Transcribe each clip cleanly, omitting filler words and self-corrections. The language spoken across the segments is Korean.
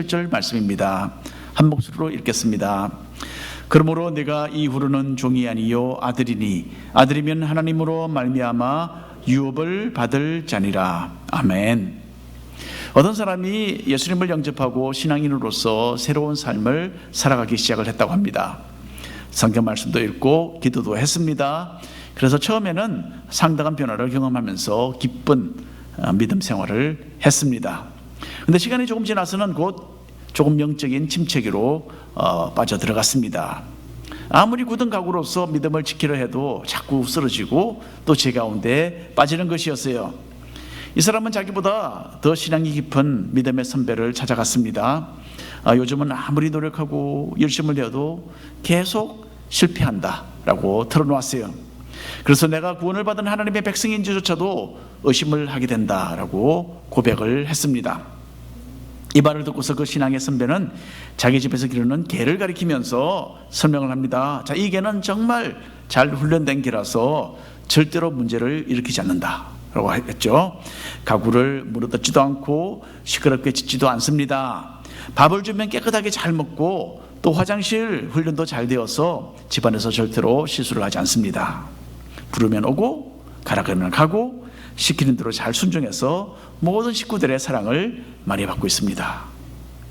1절 말씀입니다. 한 목소리로 읽겠습니다. 그러므로 내가 이후로는 종이 아니요 아들이니 아들이면 하나님으로 말미암아 유업을 받을 자니라. 아멘. 어떤 사람이 예수님을 영접하고 신앙인으로서 새로운 삶을 살아가기 시작을 했다고 합니다. 성경 말씀도 읽고 기도도 했습니다. 그래서 처음에는 상당한 변화를 경험하면서 기쁜 믿음 생활을 했습니다. 그런데 시간이 조금 지나서는 곧 조금 영적인 침체기로 빠져들어갔습니다. 아무리 굳은 각오로서 믿음을 지키려 해도 자꾸 쓰러지고 또 제 가운데 빠지는 것이었어요. 이 사람은 자기보다 더 신앙이 깊은 믿음의 선배를 찾아갔습니다. 요즘은 아무리 노력하고 열심을 내어도 계속 실패한다라고 털어놓았어요. 그래서 내가 구원을 받은 하나님의 백성인지조차도 의심을 하게 된다라고 고백을 했습니다. 이 말을 듣고서 그 신앙의 선배는 자기 집에서 기르는 개를 가리키면서 설명을 합니다. 자, 이 개는 정말 잘 훈련된 개라서 절대로 문제를 일으키지 않는다라고 했죠. 가구를 물어뜯지도 않고 시끄럽게 짖지도 않습니다. 밥을 주면 깨끗하게 잘 먹고 또 화장실 훈련도 잘 되어서 집안에서 절대로 실수를 하지 않습니다. 부르면 오고 가라 그러면 가고 시키는 대로 잘 순종해서 모든 식구들의 사랑을 많이 받고 있습니다.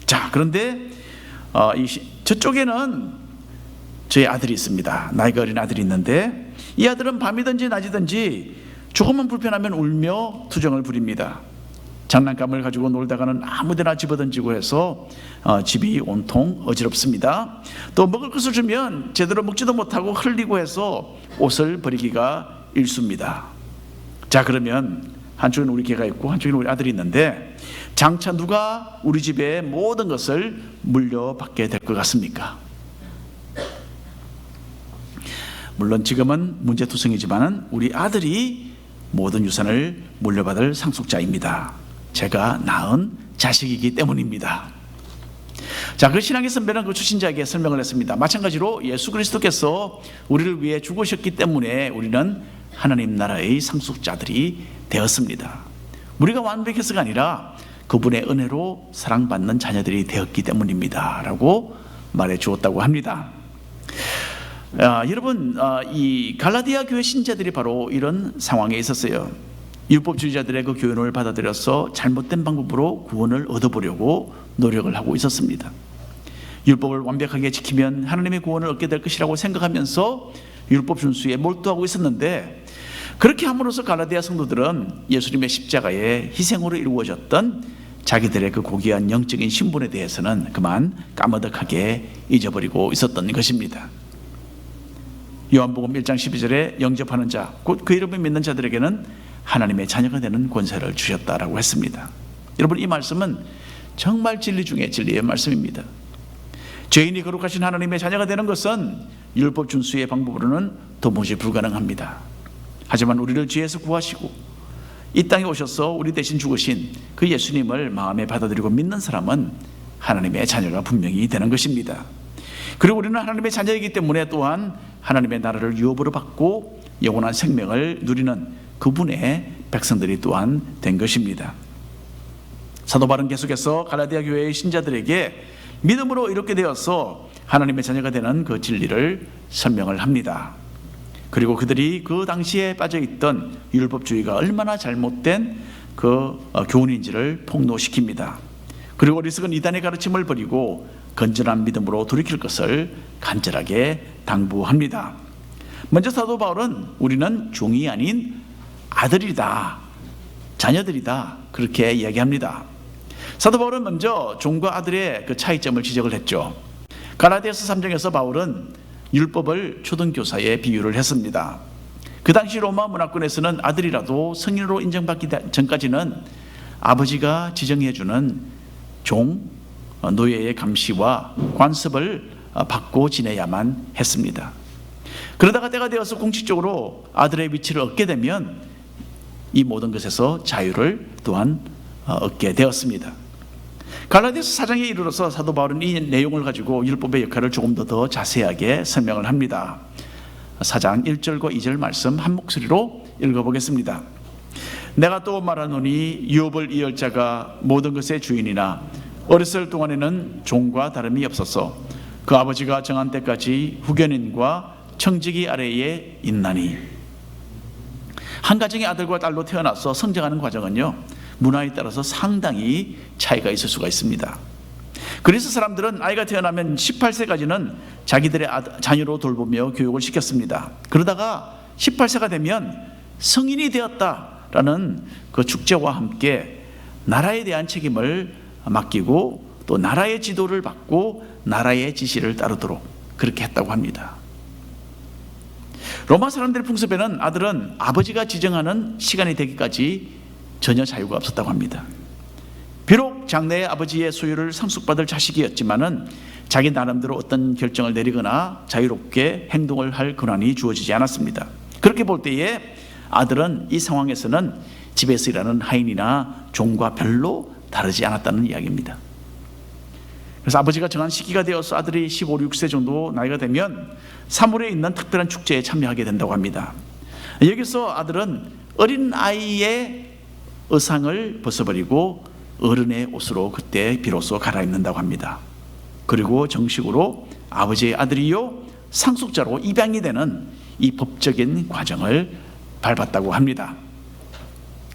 자, 그런데 저쪽에는 저희 아들이 있습니다. 나이가 어린 아들이 있는데 이 아들은 밤이든지 낮이든지 조금만 불편하면 울며 투정을 부립니다. 장난감을 가지고 놀다가는 아무데나 집어던지고 해서 집이 온통 어지럽습니다. 또 먹을 것을 주면 제대로 먹지도 못하고 흘리고 해서 옷을 버리기가 일쑤입니다. 자, 그러면 한쪽에는 우리 개가 있고 한쪽에는 우리 아들이 있는데 장차 누가 우리 집의 모든 것을 물려받게 될 것 같습니까? 물론 지금은 문제투성이지만 우리 아들이 모든 유산을 물려받을 상속자입니다. 제가 낳은 자식이기 때문입니다. 자, 그 신앙의 선배는 그 초신자에게 설명을 했습니다. 마찬가지로 예수 그리스도께서 우리를 위해 죽으셨기 때문에 우리는 하나님 나라의 상속자들이 되었습니다. 우리가 완벽해서가 아니라 그분의 은혜로 사랑받는 자녀들이 되었기 때문입니다 라고 말해 주었다고 합니다. 여러분, 이 갈라디아 교회 신자들이 바로 이런 상황에 있었어요. 율법주의자들의 그 교훈을 받아들여서 잘못된 방법으로 구원을 얻어보려고 노력을 하고 있었습니다. 율법을 완벽하게 지키면 하나님의 구원을 얻게 될 것이라고 생각하면서 율법 준수에 몰두하고 있었는데, 그렇게 함으로써 갈라디아 성도들은 예수님의 십자가의 희생으로 이루어졌던 자기들의 그 고귀한 영적인 신분에 대해서는 그만 까마득하게 잊어버리고 있었던 것입니다. 요한복음 1장 12절에 영접하는 자, 곧 그 이름을 믿는 자들에게는 하나님의 자녀가 되는 권세를 주셨다라고 했습니다. 여러분, 이 말씀은 정말 진리 중에 진리의 말씀입니다. 죄인이 거룩하신 하나님의 자녀가 되는 것은 율법 준수의 방법으로는 도무지 불가능합니다. 하지만 우리를 죄에서 구하시고 이 땅에 오셔서 우리 대신 죽으신 그 예수님을 마음에 받아들이고 믿는 사람은 하나님의 자녀가 분명히 되는 것입니다. 그리고 우리는 하나님의 자녀이기 때문에 또한 하나님의 나라를 유업으로 받고 영원한 생명을 누리는 그분의 백성들이 또한 된 것입니다. 사도 바울은 계속해서 갈라디아 교회의 신자들에게 믿음으로 이렇게 되어서 하나님의 자녀가 되는 그 진리를 설명을 합니다. 그리고 그들이 그 당시에 빠져있던 율법주의가 얼마나 잘못된 그 교훈인지를 폭로시킵니다. 그리고 어리석은 이단의 가르침을 버리고 건전한 믿음으로 돌이킬 것을 간절하게 당부합니다. 먼저 사도 바울은 우리는 종이 아닌 아들이다, 자녀들이다, 그렇게 이야기합니다. 사도 바울은 먼저 종과 아들의 그 차이점을 지적을 했죠. 갈라디아서 3장에서 바울은 율법을 초등교사에 비유를 했습니다. 그 당시 로마 문화권에서는 아들이라도 성인으로 인정받기 전까지는 아버지가 지정해주는 종, 노예의 감시와 관습을 받고 지내야만 했습니다. 그러다가 때가 되어서 공식적으로 아들의 위치를 얻게 되면 이 모든 것에서 자유를 또한 얻게 되었습니다. 갈라디아서 4장에 이르러서 사도 바울은 이 내용을 가지고 율법의 역할을 조금 더 자세하게 설명을 합니다. 4장 1절과 2절 말씀 한 목소리로 읽어보겠습니다. 내가 또 말하노니 유업을 이을 자가 모든 것의 주인이나 어렸을 동안에는 종과 다름이 없었어. 그 아버지가 정한 때까지 후견인과 청지기 아래에 있나니. 한 가정의 아들과 딸로 태어나서 성장하는 과정은요, 문화에 따라서 상당히 차이가 있을 수가 있습니다. 그래서 사람들은 아이가 태어나면 18세까지는 자기들의 자녀로 돌보며 교육을 시켰습니다. 그러다가 18세가 되면 성인이 되었다라는 그 축제와 함께 나라에 대한 책임을 맡기고 또 나라의 지도를 받고 나라의 지시를 따르도록 그렇게 했다고 합니다. 로마 사람들의 풍습에는 아들은 아버지가 지정하는 시간이 되기까지 전혀 자유가 없었다고 합니다. 비록 장래의 아버지의 소유를 상속받을 자식이었지만은 자기 나름대로 어떤 결정을 내리거나 자유롭게 행동을 할 권한이 주어지지 않았습니다. 그렇게 볼 때에 아들은 이 상황에서는 집에서 일하는 하인이나 종과 별로 다르지 않았다는 이야기입니다. 그래서 아버지가 정한 시기가 되어서 아들이 15, 16세 정도 나이가 되면 사물에 있는 특별한 축제에 참여하게 된다고 합니다. 여기서 아들은 어린 아이의 의상을 벗어버리고 어른의 옷으로 그때 비로소 갈아입는다고 합니다. 그리고 정식으로 아버지의 아들이요 상속자로 입양이 되는 이 법적인 과정을 밟았다고 합니다.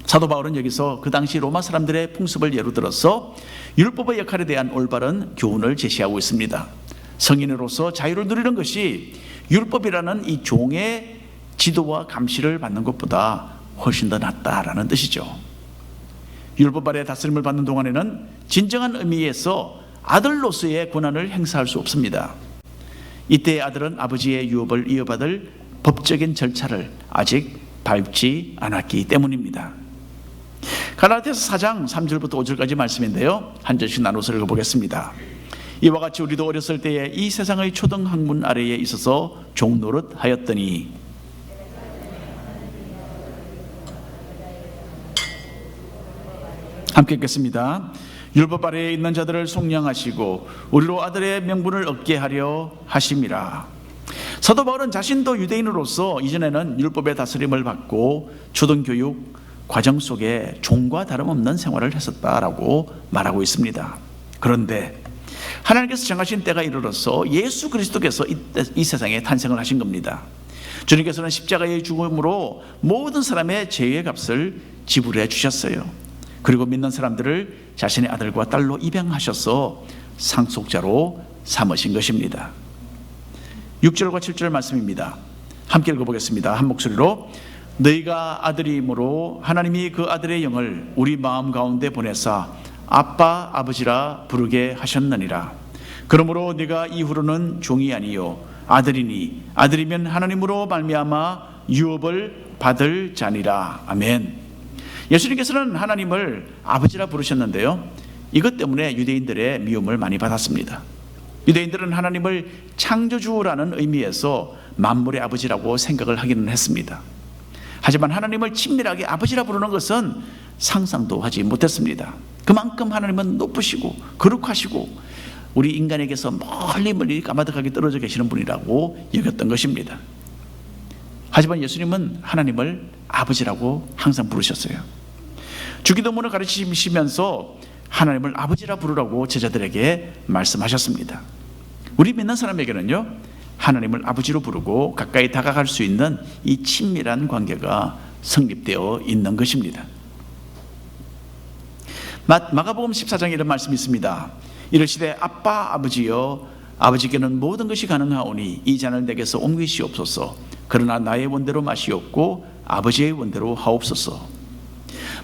사도 바울은 여기서 그 당시 로마 사람들의 풍습을 예로 들어서 율법의 역할에 대한 올바른 교훈을 제시하고 있습니다. 성인으로서 자유를 누리는 것이 율법이라는 이 종의 지도와 감시를 받는 것보다 훨씬 더 낫다라는 뜻이죠. 율법 아래 다스림을 받는 동안에는 진정한 의미에서 아들로서의 권한을 행사할 수 없습니다. 이때 아들은 아버지의 유업을 이어받을 법적인 절차를 아직 밟지 않았기 때문입니다. 갈라디아서 4장 3절부터 5절까지 말씀인데요, 한 절씩 나눠서 읽어보겠습니다. 이와 같이 우리도 어렸을 때에 이 세상의 초등 학문 아래에 있어서 종노릇 하였더니 함께 읽겠습니다. 율법 아래에 있는 자들을 속량하시고 우리로 아들의 명분을 얻게 하려 하심이라. 사도 바울은 자신도 유대인으로서 이전에는 율법의 다스림을 받고 초등교육 과정 속에 종과 다름없는 생활을 했었다라고 말하고 있습니다. 그런데 하나님께서 정하신 때가 이르러서 예수 그리스도께서 이 세상에 탄생을 하신 겁니다. 주님께서는 십자가의 죽음으로 모든 사람의 죄의 값을 지불해 주셨어요. 그리고 믿는 사람들을 자신의 아들과 딸로 입양하셔서 상속자로 삼으신 것입니다. 6절과 7절 말씀입니다. 함께 읽어보겠습니다. 한 목소리로. 너희가 아들이므로 하나님이 그 아들의 영을 우리 마음 가운데 보내사 아빠 아버지라 부르게 하셨느니라. 그러므로 네가 이후로는 종이 아니요 아들이니 아들이면 하나님으로 말미암아 유업을 받을 자니라. 아멘. 예수님께서는 하나님을 아버지라 부르셨는데요, 이것 때문에 유대인들의 미움을 많이 받았습니다. 유대인들은 하나님을 창조주라는 의미에서 만물의 아버지라고 생각을 하기는 했습니다. 하지만 하나님을 친밀하게 아버지라 부르는 것은 상상도 하지 못했습니다. 그만큼 하나님은 높으시고 거룩하시고 우리 인간에게서 멀리 까마득하게 떨어져 계시는 분이라고 여겼던 것입니다. 하지만 예수님은 하나님을 아버지라고 항상 부르셨어요. 주기도문을 가르치시면서 하나님을 아버지라 부르라고 제자들에게 말씀하셨습니다. 우리 믿는 사람에게는요, 하나님을 아버지로 부르고 가까이 다가갈 수 있는 이 친밀한 관계가 성립되어 있는 것입니다. 마가복음 14장에 이런 말씀이 있습니다. 이르시되 아빠 아버지여 아버지께는 모든 것이 가능하오니 이 잔을 내게서 옮기시옵소서. 그러나 나의 원대로 마시옵고 아버지의 원대로 하옵소서.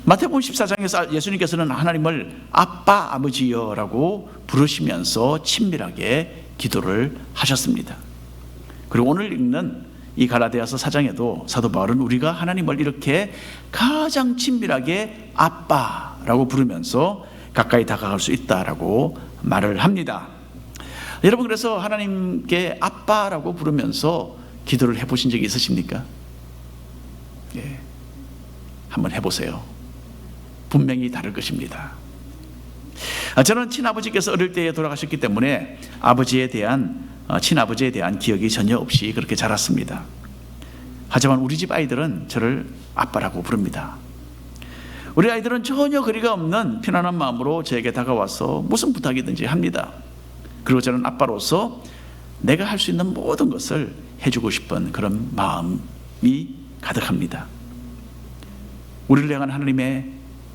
마태복음 14장에서 예수님께서는 하나님을 아빠 아버지여라고 부르시면서 친밀하게 기도를 하셨습니다. 그리고 오늘 읽는 이 갈라디아서 4장에도 사도 바울은 우리가 하나님을 이렇게 가장 친밀하게 아빠라고 부르면서 가까이 다가갈 수 있다라고 말을 합니다. 여러분, 그래서 하나님께 아빠라고 부르면서 기도를 해보신 적이 있으십니까? 예, 한번 해보세요. 분명히 다를 것입니다. 저는 친아버지께서 어릴 때에 돌아가셨기 때문에 친아버지에 대한 기억이 전혀 없이 그렇게 자랐습니다. 하지만 우리 집 아이들은 저를 아빠라고 부릅니다. 우리 아이들은 전혀 거리가 없는 편안한 마음으로 저에게 다가와서 무슨 부탁이든지 합니다. 그리고 저는 아빠로서 내가 할 수 있는 모든 것을 해주고 싶은 그런 마음이 가득합니다. 우리를 향한 하나님의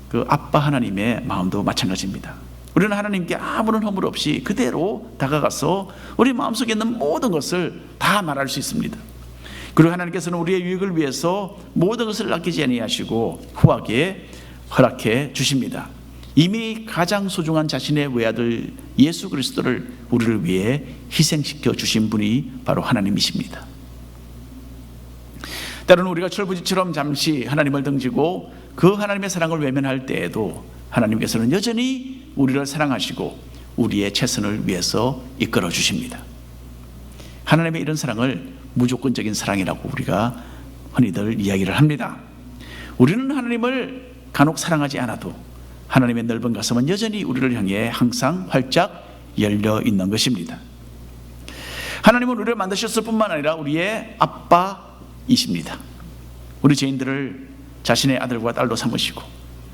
그 아빠 하나님의 마음도 마찬가지입니다. 우리는 하나님께 아무런 허물 없이 그대로 다가가서 우리 마음속에 있는 모든 것을 다 말할 수 있습니다. 그리고 하나님께서는 우리의 유익을 위해서 모든 것을 아끼지 아니하시고 후하게 허락해 주십니다. 이미 가장 소중한 자신의 외아들 예수 그리스도를 우리를 위해 희생시켜 주신 분이 바로 하나님이십니다. 때로는 우리가 철부지처럼 잠시 하나님을 등지고 그 하나님의 사랑을 외면할 때에도 하나님께서는 여전히 우리를 사랑하시고 우리의 최선을 위해서 이끌어 주십니다. 하나님의 이런 사랑을 무조건적인 사랑이라고 우리가 흔히들 이야기를 합니다. 우리는 하나님을 간혹 사랑하지 않아도 하나님의 넓은 가슴은 여전히 우리를 향해 항상 활짝 열려 있는 것입니다. 하나님은 우리를 만드셨을 뿐만 아니라 우리의 아빠이십니다. 우리 죄인들을 자신의 아들과 딸로 삼으시고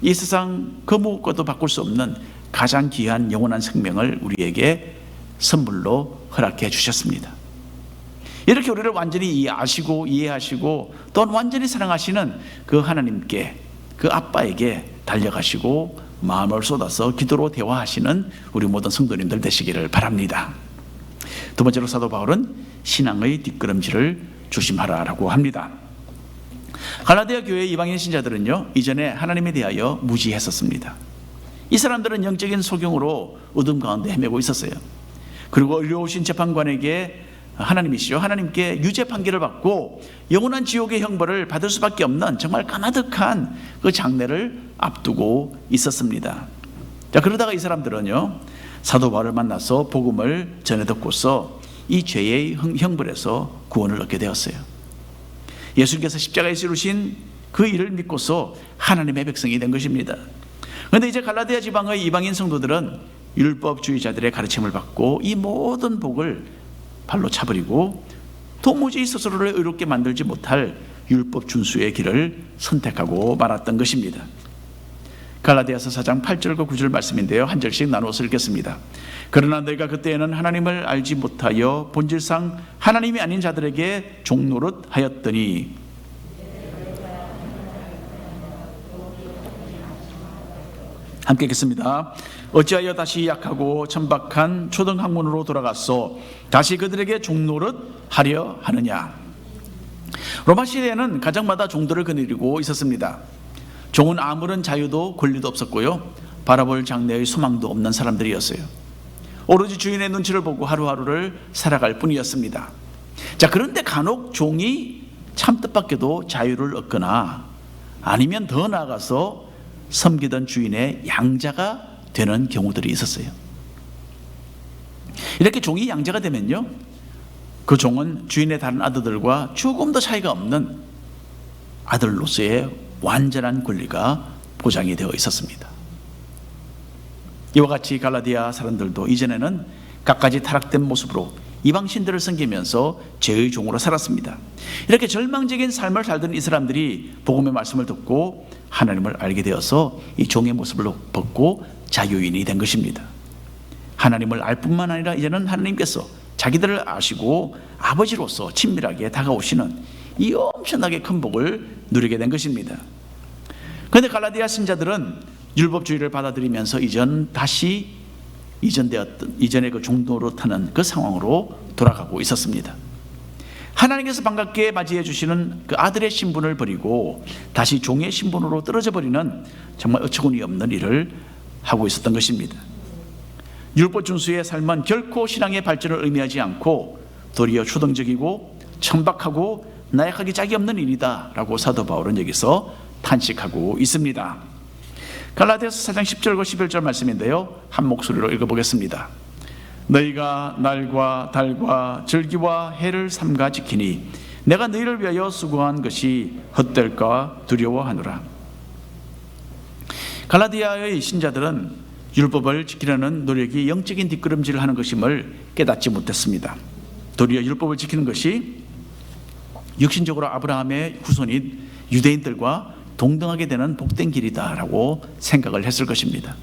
이 세상 그 무엇과도 바꿀 수 없는 가장 귀한 영원한 생명을 우리에게 선물로 허락해 주셨습니다. 이렇게 우리를 완전히 아시고 이해하시고 또한 완전히 사랑하시는 그 하나님께, 그 아빠에게 달려가시고 마음을 쏟아서 기도로 대화하시는 우리 모든 성도님들 되시기를 바랍니다. 두 번째로 사도 바울은 신앙의 뒷걸음질을 조심하라라고 합니다. 갈라디아 교회 이방인 신자들은요, 이전에 하나님에 대하여 무지했었습니다. 이 사람들은 영적인 소경으로 어둠 가운데 헤매고 있었어요. 그리고 의로우신 재판관에게 하나님이시죠, 하나님께 유죄 판결을 받고 영원한 지옥의 형벌을 받을 수밖에 없는 정말 까마득한 그 장래를 앞두고 있었습니다. 자, 그러다가 이 사람들은요, 사도 바울을 만나서 복음을 전해 듣고서 이 죄의 형벌에서 구원을 얻게 되었어요. 예수님께서 십자가에 이루신 그 일을 믿고서 하나님의 백성이 된 것입니다. 그런데 이제 갈라디아 지방의 이방인 성도들은 율법주의자들의 가르침을 받고 이 모든 복을 발로 차버리고 도무지 스스로를 의롭게 만들지 못할 율법 준수의 길을 선택하고 말았던 것입니다. 갈라디아서 4장 8절과 9절 말씀인데요, 한 절씩 나누어서 읽겠습니다. 그러나 너희가 그때에는 하나님을 알지 못하여 본질상 하나님이 아닌 자들에게 종노릇 하였더니 함께 읽겠습니다. 어찌하여 다시 약하고 천박한 초등학문으로 돌아가서 다시 그들에게 종노릇 하려 하느냐. 로마 시대에는 가정마다 종들을 거느리고 있었습니다. 종은 아무런 자유도 권리도 없었고요, 바라볼 장래의 소망도 없는 사람들이었어요. 오로지 주인의 눈치를 보고 하루하루를 살아갈 뿐이었습니다. 자, 그런데 간혹 종이 참 뜻밖에도 자유를 얻거나 아니면 더 나아가서 섬기던 주인의 양자가 되는 경우들이 있었어요. 이렇게 종이 양자가 되면요, 그 종은 주인의 다른 아들들과 조금도 차이가 없는 아들로서의 완전한 권리가 보장이 되어 있었습니다. 이와 같이 갈라디아 사람들도 이전에는 갖가지 타락된 모습으로 이방신들을 섬기면서 죄의 종으로 살았습니다. 이렇게 절망적인 삶을 살던 이 사람들이 복음의 말씀을 듣고 하나님을 알게 되어서 이 종의 모습을 벗고 자유인이 된 것입니다. 하나님을 알 뿐만 아니라 이제는 하나님께서 자기들을 아시고 아버지로서 친밀하게 다가오시는 이 엄청나게 큰 복을 누리게 된 것입니다. 그런데 갈라디아 신자들은 율법주의를 받아들이면서 이전의 그 종노릇하는 그 상황으로 돌아가고 있었습니다. 하나님께서 반갑게 맞이해 주시는 그 아들의 신분을 버리고 다시 종의 신분으로 떨어져 버리는 정말 어처구니 없는 일을 하고 있었던 것입니다. 율법 준수의 삶은 결코 신앙의 발전을 의미하지 않고 도리어 초등적이고 천박하고 나약하기 짝이 없는 일이다 라고 사도 바울은 여기서 탄식하고 있습니다. 갈라디아서 4장 10절과 11절 말씀인데요, 한 목소리로 읽어보겠습니다. 너희가 날과 달과 절기와 해를 삼가 지키니 내가 너희를 위하여 수고한 것이 헛될까 두려워하노라. 갈라디아의 신자들은 율법을 지키려는 노력이 영적인 뒷걸음질을 하는 것임을 깨닫지 못했습니다. 도리어 율법을 지키는 것이 육신적으로 아브라함의 후손인 유대인들과 동등하게 되는 복된 길이다라고 생각을 했을 것입니다.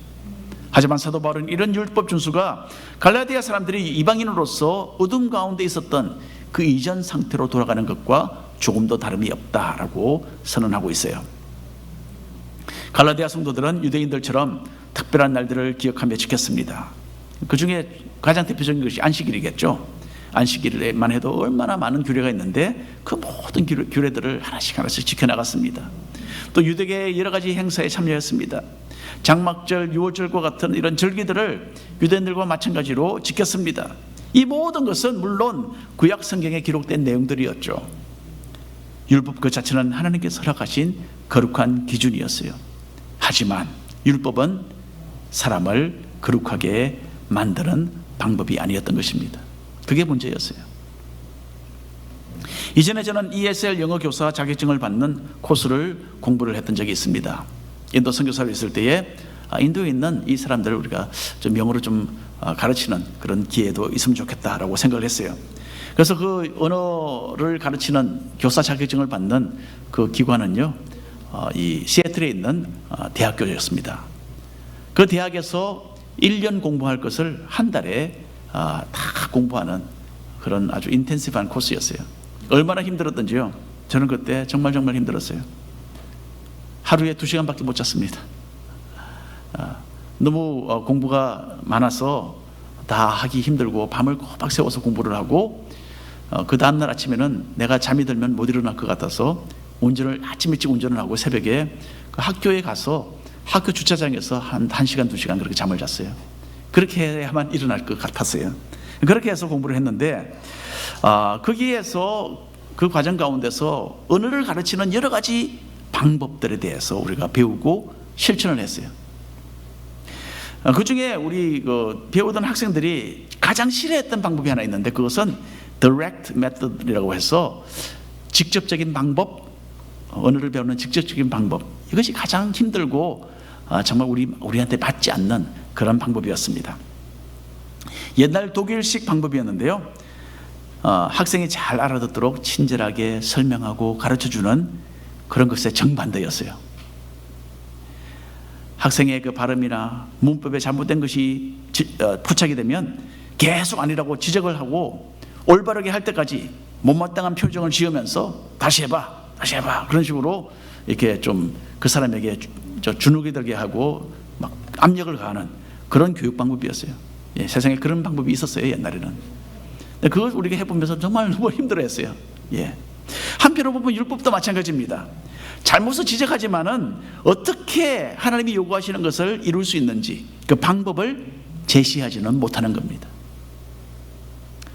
하지만 사도 바울은 이런 율법 준수가 갈라디아 사람들이 이방인으로서 어둠 가운데 있었던 그 이전 상태로 돌아가는 것과 조금도 다름이 없다라고 선언하고 있어요. 갈라디아 성도들은 유대인들처럼 특별한 날들을 기억하며 지켰습니다. 그 중에 가장 대표적인 것이 안식일이겠죠. 안식일에만 해도 얼마나 많은 규례가 있는데 그 모든 규례들을 하나씩 지켜나갔습니다. 또 유대계의 여러 가지 행사에 참여했습니다. 장막절, 유월절과 같은 이런 절기들을 유대인들과 마찬가지로 지켰습니다. 이 모든 것은 물론 구약 성경에 기록된 내용들이었죠. 율법 그 자체는 하나님께서 허락하신 거룩한 기준이었어요. 하지만 율법은 사람을 거룩하게 만드는 방법이 아니었던 것입니다. 그게 문제였어요. 이전에 저는 ESL 영어 교사 자격증을 받는 코스를 공부를 했던 적이 있습니다. 인도 선교사로 있을 때에 인도에 있는 이 사람들을 우리가 좀 영어로 좀 가르치는 그런 기회도 있으면 좋겠다라고 생각을 했어요. 그래서 그 언어를 가르치는 교사 자격증을 받는 그 기관은요, 이 시애틀에 있는 대학교였습니다. 그 대학에서 1년 공부할 것을 한 달에 다 공부하는 그런 아주 인텐시브한 코스였어요. 얼마나 힘들었던지요. 저는 그때 정말 힘들었어요. 하루에 2시간밖에 못 잤습니다. 너무 공부가 많아서 다 하기 힘들고 밤을 꼬박 세워서 공부를 하고 그 다음날 아침에는 내가 잠이 들면 못 일어날 것 같아서 아침 일찍 운전을 하고 새벽에 그 학교에 가서 학교 주차장에서 한 1시간 2시간 그렇게 잠을 잤어요. 그렇게 해야만 일어날 것 같았어요. 그렇게 해서 공부를 했는데 거기에서 그 과정 가운데서 언어를 가르치는 여러 가지 방법들에 대해서 우리가 배우고 실천을 했어요. 그 중에 우리 배우던 학생들이 가장 싫어했던 방법이 하나 있는데 그것은 direct method이라고 해서 직접적인 방법, 언어를 배우는 직접적인 방법, 이것이 가장 힘들고 정말 우리한테 맞지 않는 그런 방법이었습니다. 옛날 독일식 방법이었는데요, 학생이 잘 알아듣도록 친절하게 설명하고 가르쳐주는 그런 것의 정반대였어요. 학생의 그 발음이나 문법에 잘못된 것이 포착이 되면 계속 아니라고 지적을 하고 올바르게 할 때까지 못마땅한 표정을 지으면서 다시 해봐 그런 식으로 이렇게 좀 그 사람에게 주눅이 들게 하고 막 압력을 가하는 그런 교육 방법이었어요. 예, 세상에 그런 방법이 있었어요, 옛날에는. 근데 그걸 우리가 해보면서 정말 너무 힘들어했어요. 예. 한편으로 보면 율법도 마찬가지입니다. 잘못을 지적하지만은 어떻게 하나님이 요구하시는 것을 이룰 수 있는지 그 방법을 제시하지는 못하는 겁니다.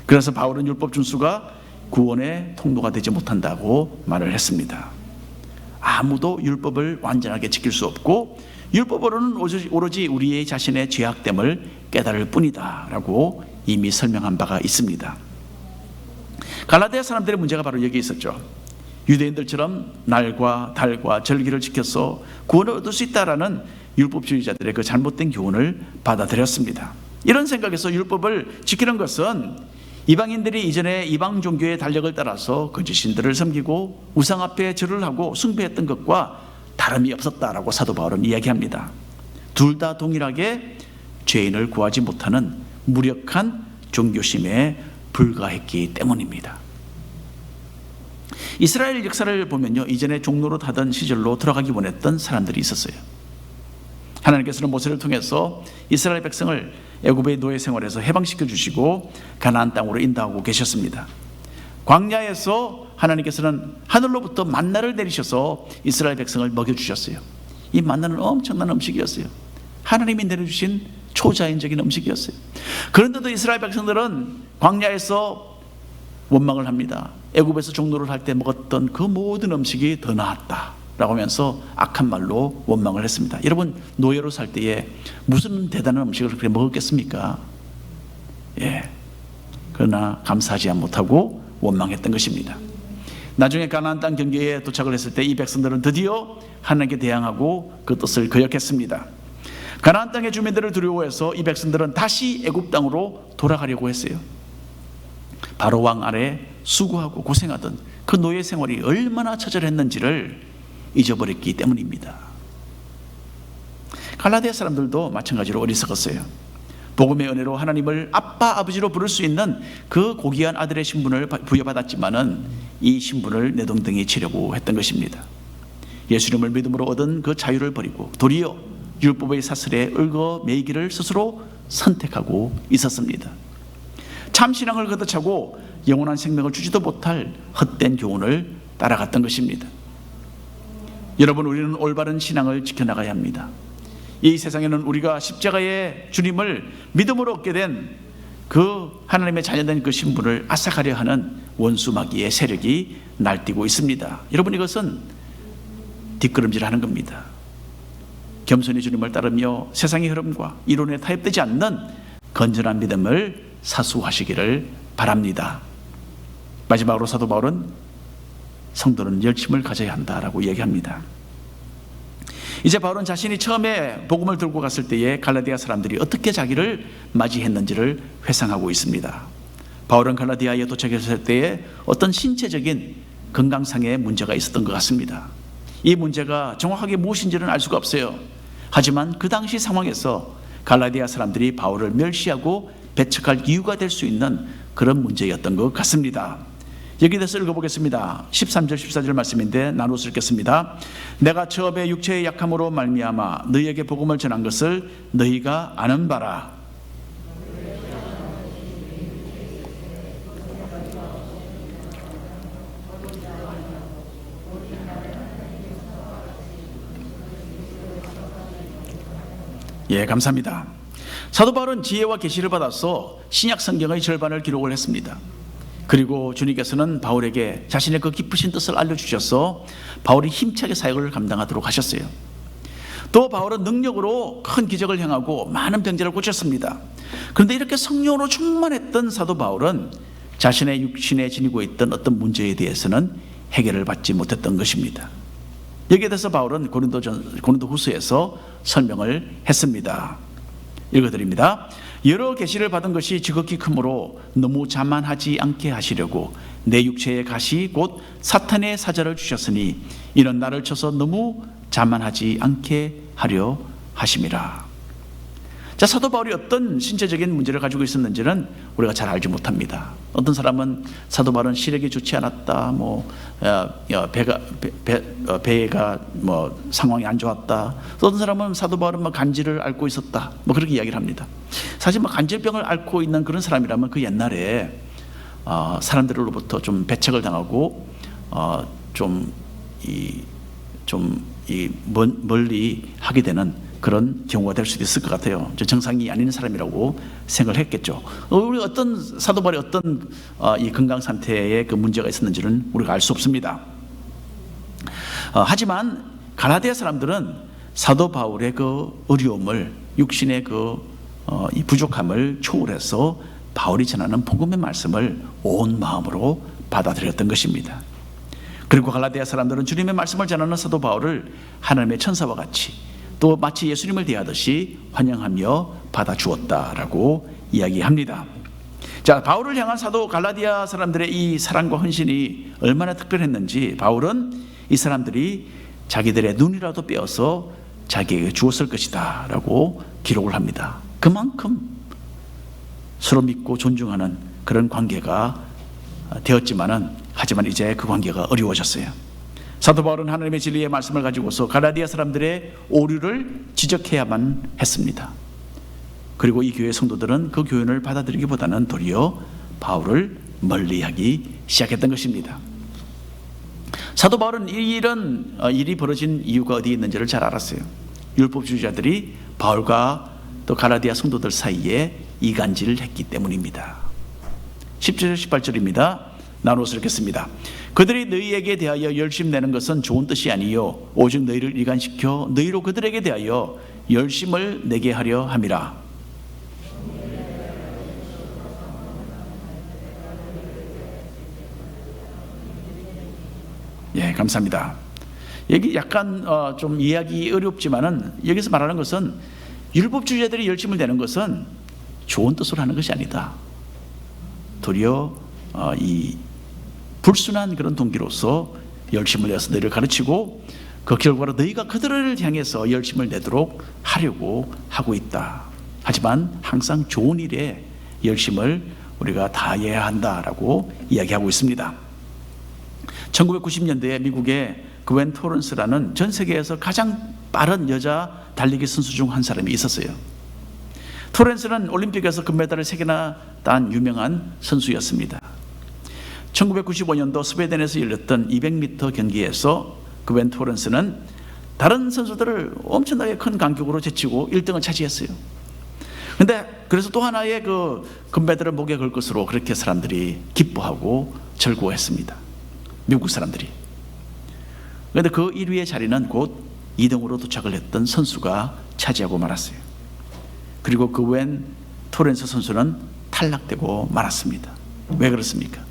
그래서 바울은 율법 준수가 구원의 통로가 되지 못한다고 말을 했습니다. 아무도 율법을 완전하게 지킬 수 없고 율법으로는 오로지 우리의 자신의 죄악됨을 깨달을 뿐이다 라고 이미 설명한 바가 있습니다. 갈라디아 사람들의 문제가 바로 여기 있었죠. 유대인들처럼 날과 달과 절기를 지켜서 구원을 얻을 수 있다라는 율법주의자들의 그 잘못된 교훈을 받아들였습니다. 이런 생각에서 율법을 지키는 것은 이방인들이 이전에 이방 종교의 달력을 따라서 거짓신들을 섬기고 우상 앞에 절을 하고 숭배했던 것과 다름이 없었다라고 사도 바울은 이야기합니다. 둘 다 동일하게 죄인을 구하지 못하는 무력한 종교심에 불과했기 때문입니다. 이스라엘 역사를 보면요, 이전에 종노릇 하던 시절로 들어가기 원했던 사람들이 있었어요. 하나님께서는 모세를 통해서 이스라엘 백성을 애굽의 노예 생활에서 해방시켜 주시고 가나안 땅으로 인도하고 계셨습니다. 광야에서 하나님께서는 하늘로부터 만나를 내리셔서 이스라엘 백성을 먹여주셨어요. 이 만나는 엄청난 음식이었어요. 하나님이 내려주신 초자연적인 음식이었어요. 그런데도 이스라엘 백성들은 광야에서 원망을 합니다. 애굽에서 종노를 할 때 먹었던 그 모든 음식이 더 나았다 라고 하면서 악한 말로 원망을 했습니다. 여러분, 노예로 살 때에 무슨 대단한 음식을 그렇게 먹었겠습니까? 예. 그러나 감사하지 못하고 원망했던 것입니다. 나중에 가나안 땅 경계에 도착을 했을 때 이 백성들은 드디어 하나님께 대항하고 그 뜻을 거역했습니다. 가나안 땅의 주민들을 두려워해서 이 백성들은 다시 애굽 땅으로 돌아가려고 했어요. 바로 왕 아래 수고하고 고생하던 그 노예 생활이 얼마나 처절했는지를 잊어버렸기 때문입니다. 갈라디아 사람들도 마찬가지로 어리석었어요. 복음의 은혜로 하나님을 아빠, 아버지로 부를 수 있는 그 고귀한 아들의 신분을 부여받았지만은 이 신분을 내동댕이 치려고 했던 것입니다. 예수님을 믿음으로 얻은 그 자유를 버리고 도리어 율법의 사슬에 얽어매이기를 스스로 선택하고 있었습니다. 참 신앙을 걷어차고 영원한 생명을 주지도 못할 헛된 교훈을 따라갔던 것입니다. 여러분, 우리는 올바른 신앙을 지켜나가야 합니다. 이 세상에는 우리가 십자가의 주님을 믿음으로 얻게 된 그 하나님의 자녀된 그 신분을 앗아가려 하는 원수 마귀의 세력이 날뛰고 있습니다. 여러분, 이것은 뒷걸음질하는 겁니다. 겸손히 주님을 따르며 세상의 흐름과 이론에 타협되지 않는 건전한 믿음을 사수하시기를 바랍니다. 마지막으로 사도 바울은 성도는 열심을 가져야 한다라고 얘기합니다. 이제 바울은 자신이 처음에 복음을 들고 갔을 때에 갈라디아 사람들이 어떻게 자기를 맞이했는지를 회상하고 있습니다. 바울은 갈라디아에 도착했을 때에 어떤 신체적인 건강상의 문제가 있었던 것 같습니다. 이 문제가 정확하게 무엇인지는 알 수가 없어요. 하지만 그 당시 상황에서 갈라디아 사람들이 바울을 멸시하고 배척할 이유가 될 수 있는 그런 문제였던 것 같습니다. 여기에 대해서 읽어보겠습니다. 13절 14절 말씀인데 나눠서 읽겠습니다. 내가 처음에 육체의 약함으로 말미암아 너희에게 복음을 전한 것을 너희가 아는 바라. 예, 감사합니다. 사도 바울은 지혜와 계시를 받아서 신약 성경의 절반을 기록을 했습니다. 그리고 주님께서는 바울에게 자신의 그 깊으신 뜻을 알려주셔서 바울이 힘차게 사역을 감당하도록 하셨어요. 또 바울은 능력으로 큰 기적을 행하고 많은 병자를 고쳤습니다. 그런데 이렇게 성령으로 충만했던 사도 바울은 자신의 육신에 지니고 있던 어떤 문제에 대해서는 해결을 받지 못했던 것입니다. 여기에 대해서 바울은 고린도 후서에서 설명을 했습니다. 읽어드립니다. 여러 계시를 받은 것이 지극히 크므로 너무 자만하지 않게 하시려고 내 육체의 가시 곧 사탄의 사자를 주셨으니 이는 나를 쳐서 너무 자만하지 않게 하려 하심이라. 자, 사도 바울이 어떤 신체적인 문제를 가지고 있었는지는 우리가 잘 알지 못합니다. 어떤 사람은 사도 바울은 시력이 좋지 않았다, 배가 상황이 안 좋았다. 어떤 사람은 사도 바울은 간질을 앓고 있었다, 그렇게 이야기를 합니다. 사실 간질병을 앓고 있는 그런 사람이라면 그 옛날에 사람들로부터 좀 배척을 당하고 멀리 하게 되는 그런 경우가 될 수도 있을 것 같아요. 정상이 아닌 사람이라고 생각을 했겠죠. 우리 어떤 사도 바울의 어떤 이 건강 상태에 그 문제가 있었는지는 우리가 알 수 없습니다. 하지만 갈라디아 사람들은 사도 바울의 그 어려움을, 육신의 이 부족함을 초월해서 바울이 전하는 복음의 말씀을 온 마음으로 받아들였던 것입니다. 그리고 갈라디아 사람들은 주님의 말씀을 전하는 사도 바울을 하나님의 천사와 같이 또 마치 예수님을 대하듯이 환영하며 받아주었다라고 이야기합니다. 자, 바울을 향한 사도 갈라디아 사람들의 이 사랑과 헌신이 얼마나 특별했는지 바울은 이 사람들이 자기들의 눈이라도 빼어서 자기에게 주었을 것이다 라고 기록을 합니다. 그만큼 서로 믿고 존중하는 그런 관계가 하지만 이제 그 관계가 어려워졌어요. 사도 바울은 하나님의 진리의 말씀을 가지고서 갈라디아 사람들의 오류를 지적해야만 했습니다. 그리고 이 교회 성도들은 그 교훈을 받아들이기보다는 도리어 바울을 멀리하기 시작했던 것입니다. 사도 바울은 이런 일이 벌어진 이유가 어디에 있는지를 잘 알았어요. 율법주의자들이 바울과 또 갈라디아 성도들 사이에 이간질을 했기 때문입니다. 10절 18절입니다. 나누어서 읽겠습니다. 그들이 너희에게 대하여 열심내는 것은 좋은 뜻이 아니요 오직 너희를 이간시켜 너희로 그들에게 대하여 열심을 내게 하려 함이라. 예, 감사합니다. 여기 약간 좀 이해하기 어렵지만은 여기서 말하는 것은 율법주의자들이 열심을 내는 것은 좋은 뜻으로 하는 것이 아니다. 도리어 이 불순한 그런 동기로서 열심을 내서 너희를 가르치고 그 결과로 너희가 그들을 향해서 열심을 내도록 하려고 하고 있다. 하지만 항상 좋은 일에 열심을 우리가 다해야 한다라고 이야기하고 있습니다. 1990년대에 미국의 그웬 토런스라는 전 세계에서 가장 빠른 여자 달리기 선수 중 한 사람이 있었어요. 토렌스는 올림픽에서 금메달을 3개나 딴 유명한 선수였습니다. 1995년도 스웨덴에서 열렸던 200m 경기에서 그웬 토렌스는 다른 선수들을 엄청나게 큰 간격으로 제치고 1등을 차지했어요. 근데 그래서 또 하나의 그 금메달을 목에 걸 것으로 그렇게 사람들이 기뻐하고 즐거워했습니다. 미국 사람들이. 그런데 그 1위의 자리는 곧 2등으로 도착을 했던 선수가 차지하고 말았어요. 그리고 그웬 토렌스 선수는 탈락되고 말았습니다. 왜 그렇습니까?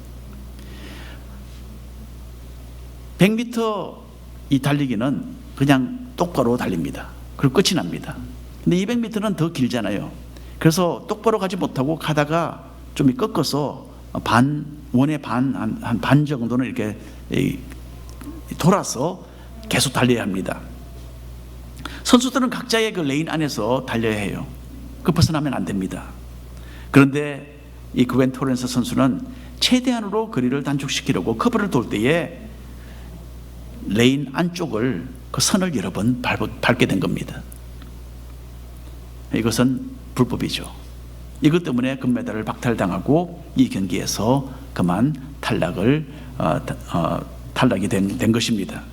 100m 이 달리기는 그냥 똑바로 달립니다. 그리고 끝이 납니다. 근데 200m는 더 길잖아요. 그래서 똑바로 가지 못하고 가다가 좀 꺾어서 원의 한 반 정도는 이렇게 돌아서 계속 달려야 합니다. 선수들은 각자의 그 레인 안에서 달려야 해요. 그 벗어나면 안 됩니다. 그런데 이 그웬 토렌스 선수는 최대한으로 거리를 단축시키려고 커브를 돌 때에 레인 안쪽을 그 선을 여러 번 밟게 된 겁니다. 이것은 불법이죠. 이것 때문에 금메달을 박탈당하고 이 경기에서 그만 탈락이 된 것입니다.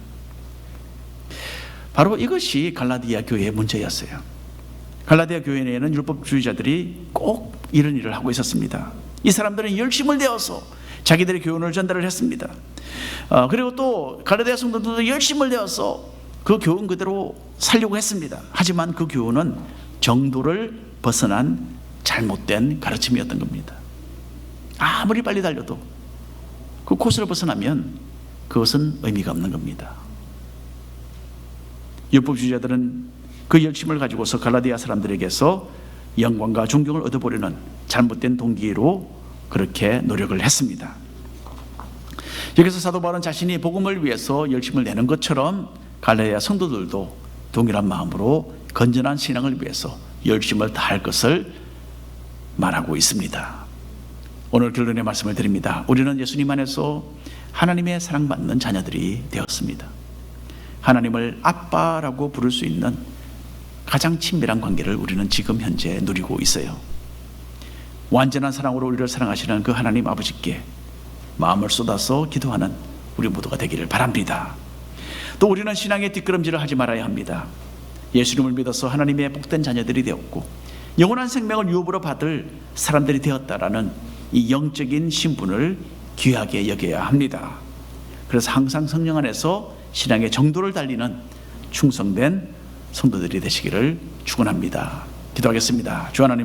바로 이것이 갈라디아 교회의 문제였어요. 갈라디아 교회 내에는 율법주의자들이 꼭 이런 일을 하고 있었습니다. 이 사람들은 열심을 내어서 자기들의 교훈을 전달을 했습니다. 그리고 또 갈라디아 성도들도 열심을 내어서 그 교훈 그대로 살려고 했습니다. 하지만 그 교훈은 정도를 벗어난 잘못된 가르침이었던 겁니다. 아무리 빨리 달려도 그 코스를 벗어나면 그것은 의미가 없는 겁니다. 율법주의자들은 그 열심을 가지고서 갈라디아 사람들에게서 영광과 존경을 얻어보려는 잘못된 동기로 그렇게 노력을 했습니다. 여기서 사도 바울은 자신이 복음을 위해서 열심을 내는 것처럼 갈라디아 성도들도 동일한 마음으로 건전한 신앙을 위해서 열심을 다할 것을 말하고 있습니다. 오늘 결론의 말씀을 드립니다. 우리는 예수님 안에서 하나님의 사랑받는 자녀들이 되었습니다. 하나님을 아빠라고 부를 수 있는 가장 친밀한 관계를 우리는 지금 현재 누리고 있어요. 완전한 사랑으로 우리를 사랑하시는 그 하나님 아버지께 마음을 쏟아서 기도하는 우리 모두가 되기를 바랍니다. 또 우리는 신앙의 뒷걸음질을 하지 말아야 합니다. 예수님을 믿어서 하나님의 복된 자녀들이 되었고 영원한 생명을 유업으로 받을 사람들이 되었다라는 이 영적인 신분을 귀하게 여겨야 합니다. 그래서 항상 성령 안에서 신앙의 정도를 달리는 충성된 성도들이 되시기를 축원합니다. 기도하겠습니다. 주 하나님 아버지